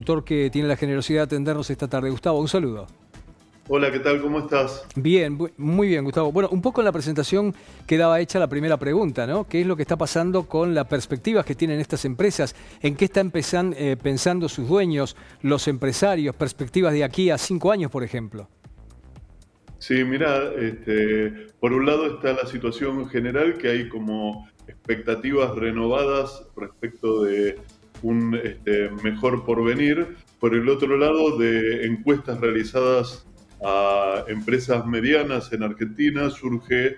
consultor que tiene la generosidad de atendernos esta tarde. Gustavo, un saludo. Hola, ¿qué tal? ¿Cómo estás? Bien, muy bien, Gustavo. Bueno, un poco en la presentación quedaba hecha la primera pregunta, ¿no? ¿Qué es lo que está pasando con las perspectivas que tienen estas empresas? ¿En qué están pensando sus dueños, los empresarios? Perspectivas de aquí a 5 años, por ejemplo. Sí, mira, por un lado está la situación general, que hay como expectativas renovadas respecto de un mejor porvenir. Por el otro lado, de encuestas realizadas a empresas medianas en Argentina, surge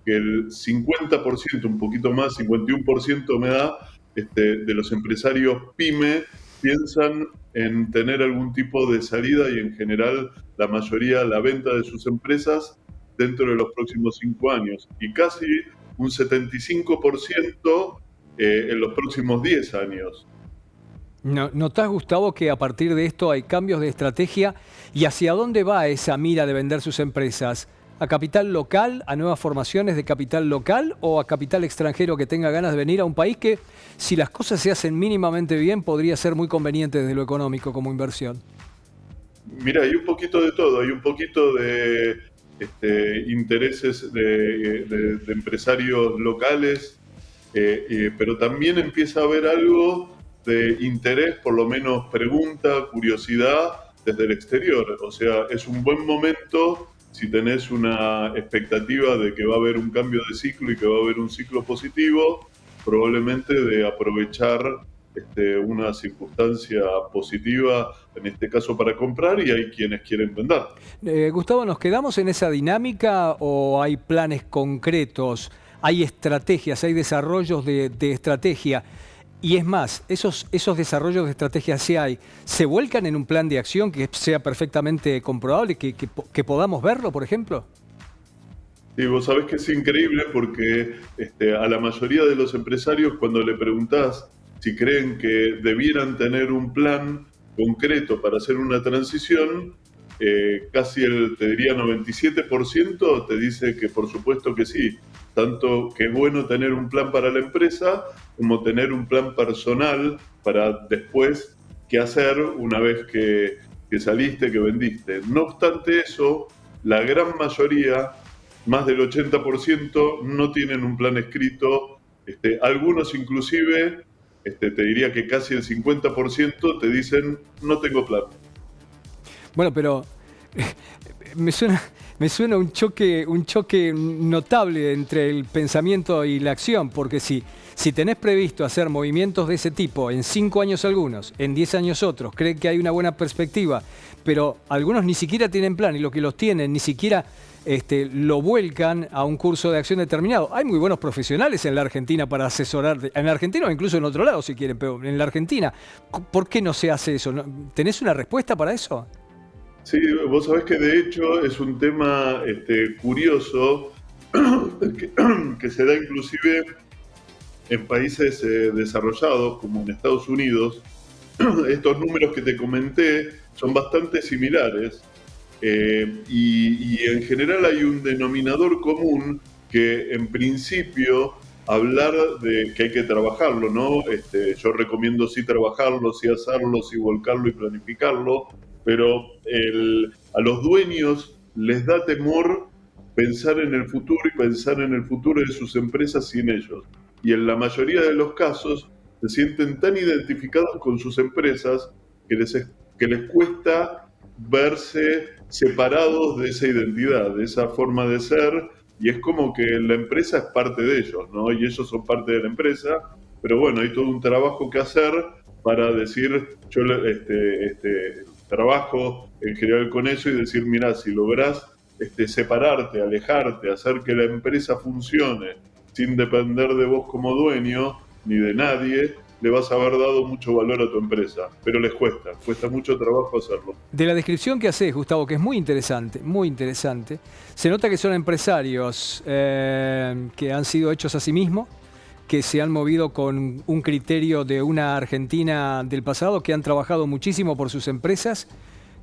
que el 50%, un poquito más, 51% me da, de los empresarios PYME piensan en tener algún tipo de salida y en general la mayoría la venta de sus empresas dentro de los próximos 5 años y casi un 75% en los próximos 10 años. ¿Notás, Gustavo, que a partir de esto hay cambios de estrategia? ¿Y hacia dónde va esa mira de vender sus empresas? ¿A capital local, a nuevas formaciones de capital local o a capital extranjero que tenga ganas de venir a un país que, si las cosas se hacen mínimamente bien, podría ser muy conveniente desde lo económico como inversión? Mira, hay un poquito de todo, hay un poquito de intereses de empresarios locales, pero también empieza a haber algo de interés, por lo menos pregunta, curiosidad desde el exterior. O sea, es un buen momento si tenés una expectativa de que va a haber un cambio de ciclo y que va a haber un ciclo positivo, probablemente de aprovechar una circunstancia positiva, en este caso para comprar, y hay quienes quieren vender. Gustavo, ¿nos quedamos en esa dinámica o hay planes concretos? ¿Hay estrategias, hay desarrollos de estrategia? Y es más, esos desarrollos de estrategia ¿se vuelcan en un plan de acción que sea perfectamente comprobable, que podamos verlo, por ejemplo? Y vos sabés que es increíble porque a la mayoría de los empresarios, cuando le preguntás si creen que debieran tener un plan concreto para hacer una transición, casi te diría 97% te dice que por supuesto que sí. Tanto que es bueno tener un plan para la empresa como tener un plan personal para después qué hacer una vez que saliste, que vendiste. No obstante eso, la gran mayoría, más del 80%, no tienen un plan escrito. Algunos inclusive, te diría que casi el 50% te dicen no tengo plan. Bueno, pero me suena un choque notable entre el pensamiento y la acción, porque si tenés previsto hacer movimientos de ese tipo en 5 años algunos, en 10 años otros, creen que hay una buena perspectiva, pero algunos ni siquiera tienen plan y los que los tienen ni siquiera lo vuelcan a un curso de acción determinado. Hay muy buenos profesionales en la Argentina para asesorar, en la Argentina o incluso en otro lado si quieren, pero en la Argentina, ¿por qué no se hace eso? ¿Tenés una respuesta para eso? Sí, vos sabés que de hecho es un tema curioso que, que se da inclusive en países desarrollados como en Estados Unidos. Estos números que te comenté son bastante similares y en general hay un denominador común que en principio hablar de que hay que trabajarlo, ¿no? Yo recomiendo sí trabajarlo, sí hacerlo, sí volcarlo y planificarlo, pero a los dueños les da temor pensar en el futuro y pensar en el futuro de sus empresas sin ellos. Y en la mayoría de los casos se sienten tan identificados con sus empresas que les cuesta verse separados de esa identidad, de esa forma de ser, y es como que la empresa es parte de ellos, ¿no? Y ellos son parte de la empresa, pero bueno, hay todo un trabajo que hacer para decir, yo trabajo en general con eso y decir, mira, si lográs separarte, alejarte, hacer que la empresa funcione sin depender de vos como dueño ni de nadie, le vas a haber dado mucho valor a tu empresa, pero les cuesta mucho trabajo hacerlo. De la descripción que haces, Gustavo, que es muy interesante, se nota que son empresarios que han sido hechos a sí mismos, que se han movido con un criterio de una Argentina del pasado, que han trabajado muchísimo por sus empresas,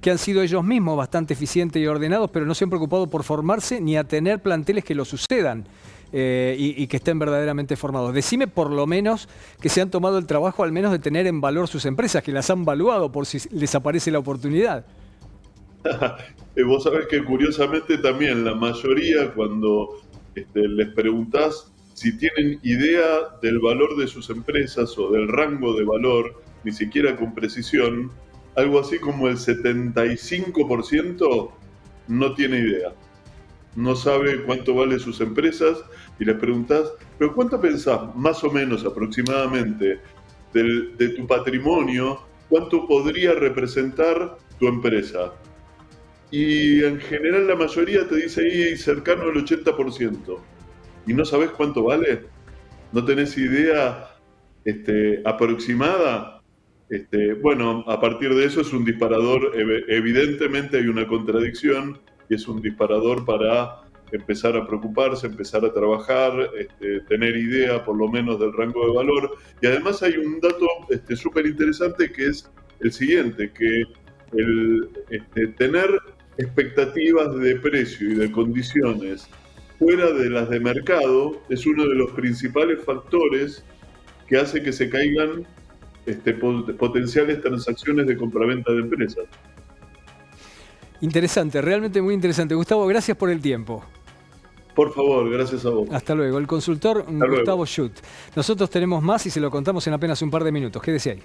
que han sido ellos mismos bastante eficientes y ordenados, pero no se han preocupado por formarse ni a tener planteles que lo sucedan. y que estén verdaderamente formados. Decime por lo menos que se han tomado el trabajo al menos de tener en valor sus empresas, que las han valuado por si les aparece la oportunidad. Vos sabés que curiosamente también la mayoría cuando les preguntás si tienen idea del valor de sus empresas o del rango de valor, ni siquiera con precisión, algo así como el 75% no tiene idea. No sabe cuánto valen sus empresas y les preguntás, ¿pero cuánto pensás más o menos aproximadamente de tu patrimonio? ¿Cuánto podría representar tu empresa? Y en general la mayoría te dice ahí cercano al 80%. ¿Y no sabes cuánto vale? ¿No tenés idea aproximada? Bueno, a partir de eso es un disparador, evidentemente hay una contradicción y es un disparador para empezar a preocuparse, empezar a trabajar, tener idea por lo menos del rango de valor. Y además hay un dato súper interesante que es el siguiente, que tener expectativas de precio y de condiciones fuera de las de mercado es uno de los principales factores que hace que se caigan potenciales transacciones de compraventa de empresas. Interesante, realmente muy interesante. Gustavo, gracias por el tiempo. Por favor, gracias a vos. Hasta luego. El consultor Hasta Gustavo luego. Schutt. Nosotros tenemos más y se lo contamos en apenas un par de minutos. Quédese ahí.